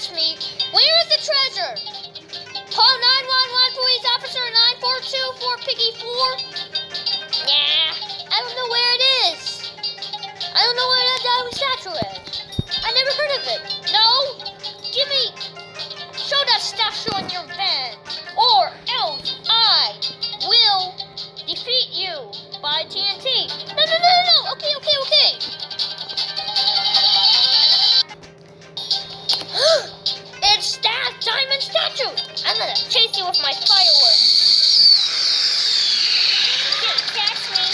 catch me. Where is the treasure? Call 911, police officer 942 for Piggy 4. Nah, I don't know where it is. I don't know where that diamond statue is. I never heard of it. No, show that statue in your van, or else I will defeat you by TNT. No. Okay. It's that diamond statue. I'm gonna chase you with my fireworks. You can't catch me.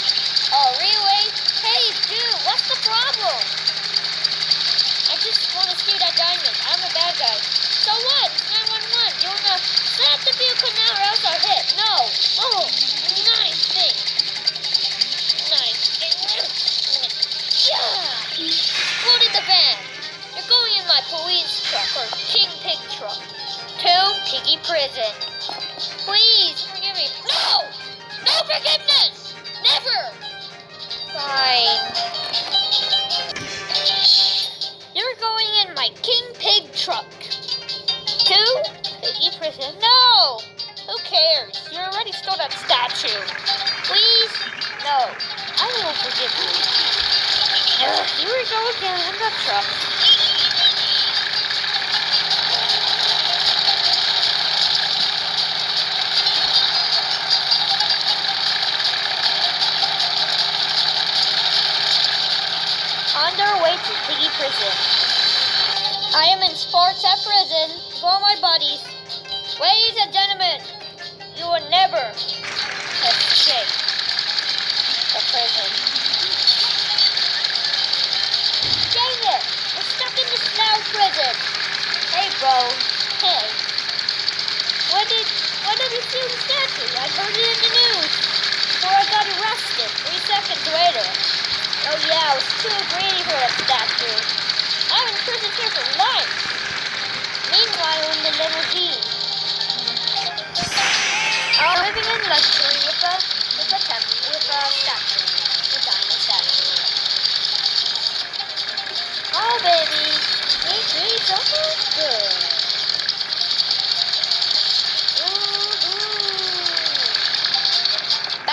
Oh, really? Hey, dude, what's the problem? I just want to steal that diamond. I'm a bad guy. So what? It's 911. You wanna stop the vehicle now or else I'll hit? No. Oh, nice thing. Yeah. Load in the van. You're going in my police truck or King Pig truck to Piggy prison. Please forgive me. No! No forgiveness! Never! Fine. You're going in my King Pig truck to Piggy prison. No! Who cares? You already stole that statue. Please? No. I will forgive you. Here we go again in the truck. On their way to Piggy prison. I am in Sparta prison with all my buddies. Ladies and gentlemen, you will never escape the prison. Dang it! We're stuck in this loud prison. Hey, bro. Hey. Why did you steal the statue? I heard it in the news. Before I got arrested 3 seconds later. Oh yeah, I was too greedy for that statue. I'm in prison here for life. Meanwhile, in the limousine. I'm living in luxury with a statue. A diamond statue. Oh baby, sweet, so good.